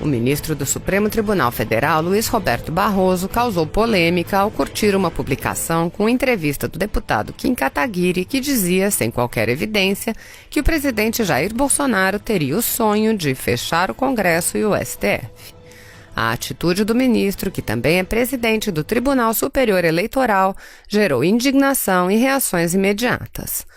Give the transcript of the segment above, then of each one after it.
O ministro do Supremo Tribunal Federal, Luiz Roberto Barroso, causou polêmica ao curtir uma publicação com entrevista do deputado Kim Kataguiri, que dizia, sem qualquer evidência, que o presidente Jair Bolsonaro teria o sonho de fechar o Congresso e o STF. A atitude do ministro, que também é presidente do Tribunal Superior Eleitoral, gerou indignação e reações imediatas.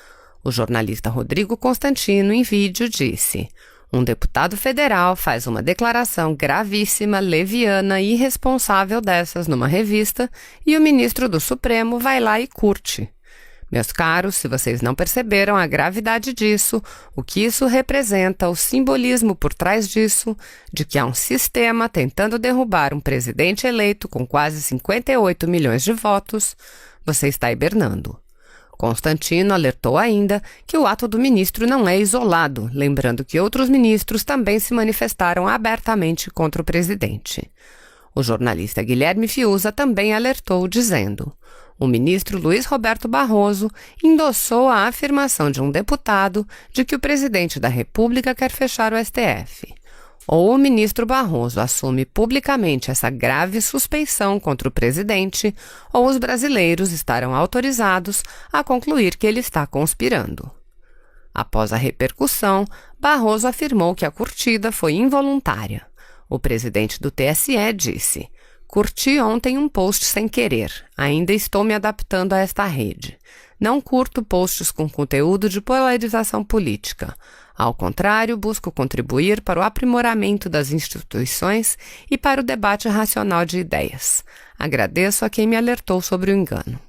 O jornalista Rodrigo Constantino, em vídeo, disse: "Um deputado federal faz uma declaração gravíssima, leviana e irresponsável dessas numa revista e o ministro do Supremo vai lá e curte. Meus caros, se vocês não perceberam a gravidade disso, o que isso representa, o simbolismo por trás disso, de que há um sistema tentando derrubar um presidente eleito com quase 58 milhões de votos, você está hibernando." Constantino alertou ainda que o ato do ministro não é isolado, lembrando que outros ministros também se manifestaram abertamente contra o presidente. O jornalista Guilherme Fiuza também alertou, dizendo: "O ministro Luiz Roberto Barroso endossou a afirmação de um deputado de que o presidente da República quer fechar o STF. Ou o ministro Barroso assume publicamente essa grave suspeição contra o presidente, ou os brasileiros estarão autorizados a concluir que ele está conspirando." Após a repercussão, Barroso afirmou que a curtida foi involuntária. O presidente do TSE disse: "Curti ontem um post sem querer. Ainda estou me adaptando a esta rede. Não curto posts com conteúdo de polarização política. Ao contrário, busco contribuir para o aprimoramento das instituições e para o debate racional de ideias. Agradeço a quem me alertou sobre o engano."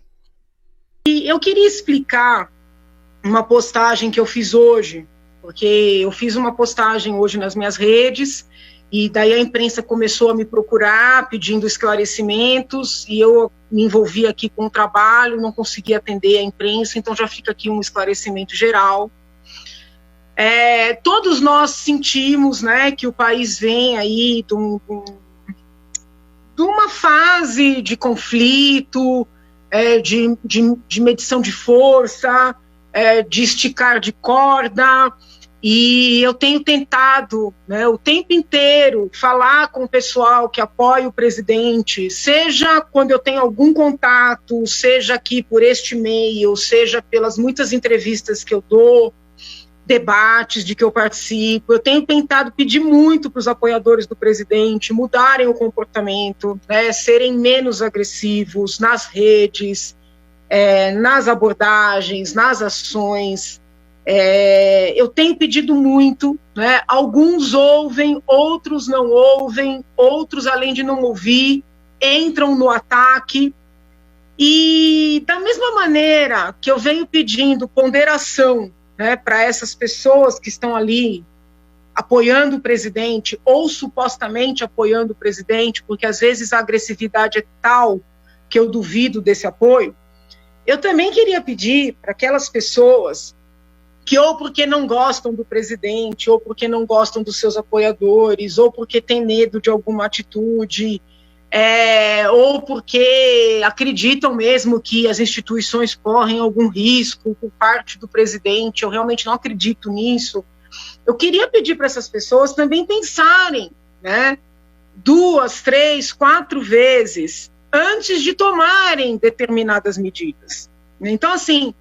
E eu queria explicar uma postagem que eu fiz hoje, porque eu fiz uma postagem hoje nas minhas redes, e daí a imprensa começou a me procurar pedindo esclarecimentos, e eu me envolvi aqui com o trabalho, não consegui atender a imprensa, então já fica aqui um esclarecimento geral. Todos nós sentimos, né, que o país vem aí de uma fase de conflito, de medição de força, de esticar de corda, e eu tenho tentado, né, o tempo inteiro falar com o pessoal que apoia o presidente, seja quando eu tenho algum contato, seja aqui por este e-mail, seja pelas muitas entrevistas que eu dou, debates de que eu participo. Eu tenho tentado pedir muito para os apoiadores do presidente mudarem o comportamento, né, serem menos agressivos nas redes, nas abordagens, nas ações. Eu tenho pedido muito, né, alguns ouvem, outros não ouvem, outros, além de não ouvir, entram no ataque. E da mesma maneira que eu venho pedindo ponderação, né, para essas pessoas que estão ali apoiando o presidente ou supostamente apoiando o presidente, porque às vezes a agressividade é tal que eu duvido desse apoio, eu também queria pedir para aquelas pessoas que ou porque não gostam do presidente, ou porque não gostam dos seus apoiadores, ou porque têm medo de alguma atitude, ou porque acreditam mesmo que as instituições correm algum risco por parte do presidente, eu realmente não acredito nisso. Eu queria pedir para essas pessoas também pensarem, né, 2, 3, 4 vezes antes de tomarem determinadas medidas. Então, assim,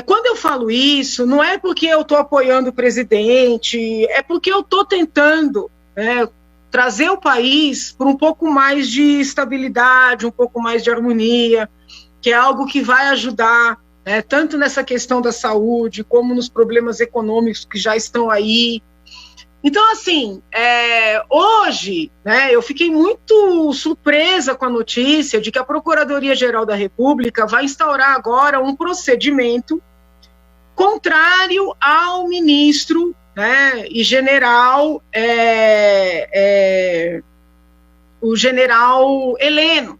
quando eu falo isso, não é porque eu estou apoiando o presidente, é porque eu estou tentando, né, trazer o país para um pouco mais de estabilidade, um pouco mais de harmonia, que é algo que vai ajudar, né, tanto nessa questão da saúde, como nos problemas econômicos que já estão aí. Então, assim, hoje, né, eu fiquei muito surpresa com a notícia de que a Procuradoria-Geral da República vai instaurar agora um procedimento contrário ao ministro, né, e general, o general Heleno.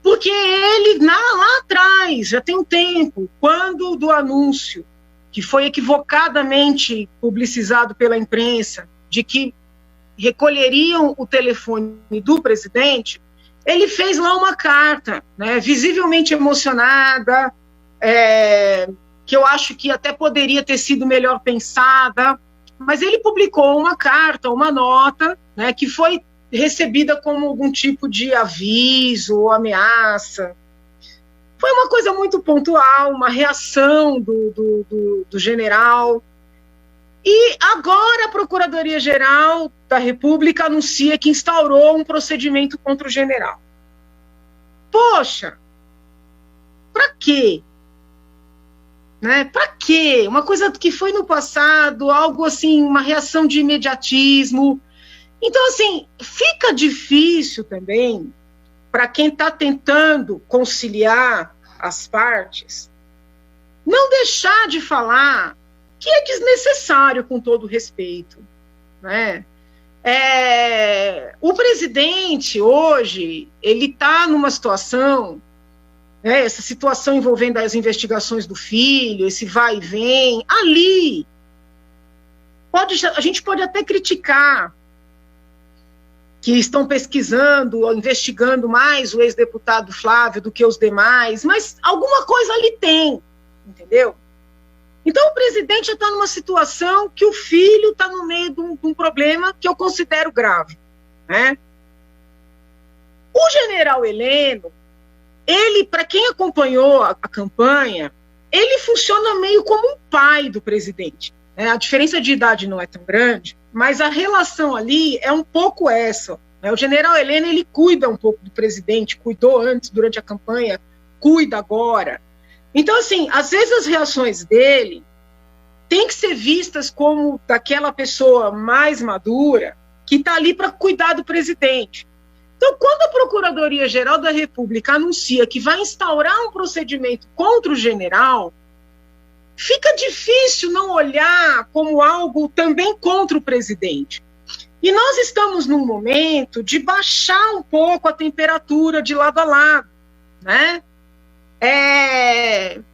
Porque ele, lá atrás, já tem um tempo, quando do anúncio, que foi equivocadamente publicizado pela imprensa, de que recolheriam o telefone do presidente, ele fez lá uma carta, né, visivelmente emocionada, que eu acho que até poderia ter sido melhor pensada, mas ele publicou uma carta, uma nota, né, que foi recebida como algum tipo de aviso ou ameaça. Foi uma coisa muito pontual, uma reação do general. E agora a Procuradoria-Geral da República anuncia que instaurou um procedimento contra o general. Poxa, para quê? Né? Para quê? Uma coisa que foi no passado, algo assim, uma reação de imediatismo. Então, assim, fica difícil também para quem está tentando conciliar as partes não deixar de falar que é desnecessário, com todo respeito, né? O presidente hoje, ele está numa situação, né, essa situação envolvendo as investigações do filho, esse vai e vem, ali, a gente pode até criticar que estão pesquisando ou investigando mais o ex-deputado Flávio do que os demais, mas alguma coisa ali tem, entendeu? Então, o presidente está numa situação que o filho está no meio de um problema que eu considero grave, né? O general Heleno, ele, para quem acompanhou a campanha, ele funciona meio como um pai do presidente, né? A diferença de idade não é tão grande, mas a relação ali é um pouco essa, né? O general Heleno, ele cuida um pouco do presidente, cuidou antes, durante a campanha, cuida agora. Então, assim, às vezes as reações dele têm que ser vistas como daquela pessoa mais madura que está ali para cuidar do presidente. Então, quando a Procuradoria-Geral da República anuncia que vai instaurar um procedimento contra o general, fica difícil não olhar como algo também contra o presidente. E nós estamos num momento de baixar um pouco a temperatura de lado a lado, né?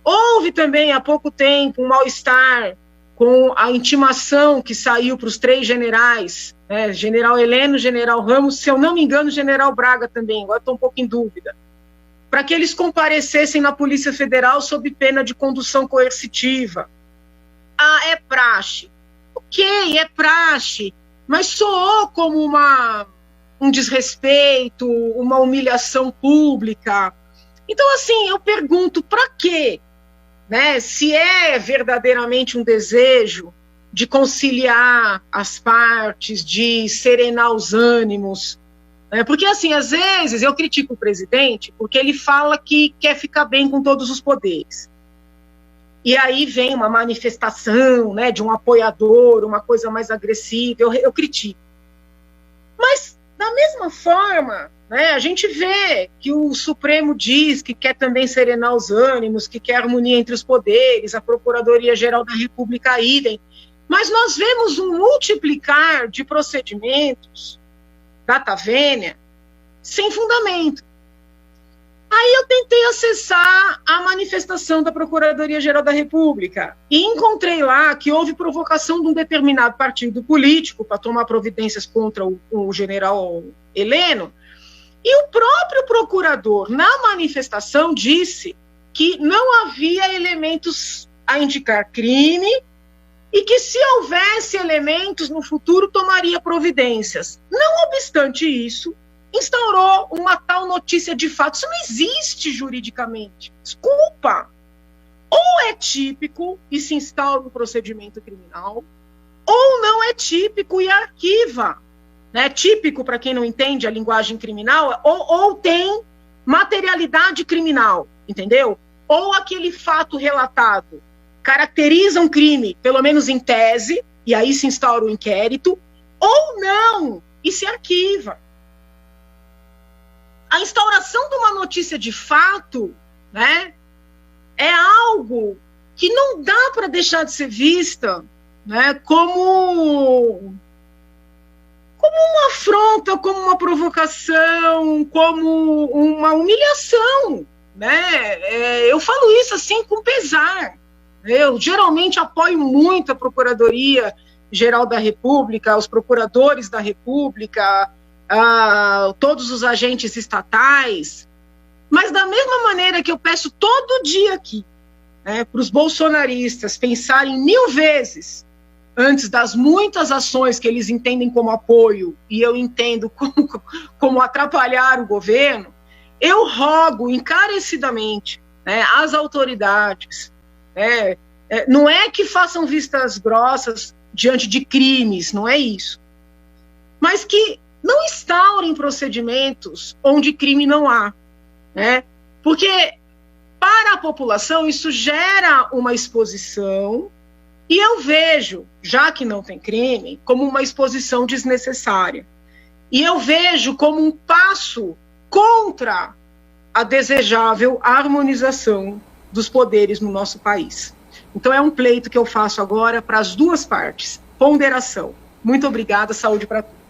Houve também há pouco tempo um mal-estar com a intimação que saiu para os 3 generais, né, general Heleno, general Ramos, se eu não me engano, general Braga também, agora estou um pouco em dúvida, para que eles comparecessem na Polícia Federal sob pena de condução coercitiva. É praxe. Ok, é praxe, mas soou como um desrespeito, uma humilhação pública. Então, assim, eu pergunto, para quê? Né? Se é verdadeiramente um desejo de conciliar as partes, de serenar os ânimos, né? Porque, assim, às vezes eu critico o presidente porque ele fala que quer ficar bem com todos os poderes. E aí vem uma manifestação, né, de um apoiador, uma coisa mais agressiva, eu critico. Mas, da mesma forma, né, a gente vê que o Supremo diz que quer também serenar os ânimos, que quer harmonia entre os poderes, a Procuradoria-Geral da República idem, mas nós vemos um multiplicar de procedimentos data vênia sem fundamento. Aí eu tentei acessar a manifestação da Procuradoria-Geral da República e encontrei lá que houve provocação de um determinado partido político para tomar providências contra o general Heleno, e o próprio procurador, na manifestação, disse que não havia elementos a indicar crime e que, se houvesse elementos no futuro, tomaria providências. Não obstante isso, instaurou uma tal notícia de fato. Isso não existe juridicamente. Desculpa. Ou é típico e se instaura um procedimento criminal, ou não é típico e arquiva. Né? Típico, para quem não entende a linguagem criminal, ou tem materialidade criminal, entendeu? Ou aquele fato relatado caracteriza um crime, pelo menos em tese, e aí se instaura o inquérito, ou não, e se arquiva. A instauração de uma notícia de fato, né, é algo que não dá para deixar de ser vista, né, como uma afronta, como uma provocação, como uma humilhação, né? Eu falo isso assim com pesar. Eu geralmente apoio muito a Procuradoria-Geral da República, os procuradores da República, todos os agentes estatais, mas da mesma maneira que eu peço todo dia aqui, né, para os bolsonaristas pensarem 1000 vezes antes das muitas ações que eles entendem como apoio, e eu entendo como atrapalhar o governo, eu rogo encarecidamente, né, às autoridades, não é que façam vistas grossas diante de crimes, não é isso, mas que não instaurem procedimentos onde crime não há, né? Porque para a população isso gera uma exposição, e eu vejo, já que não tem crime, como uma exposição desnecessária. E eu vejo como um passo contra a desejável harmonização dos poderes no nosso país. Então é um pleito que eu faço agora para as duas partes. Ponderação. Muito obrigada, saúde para todos.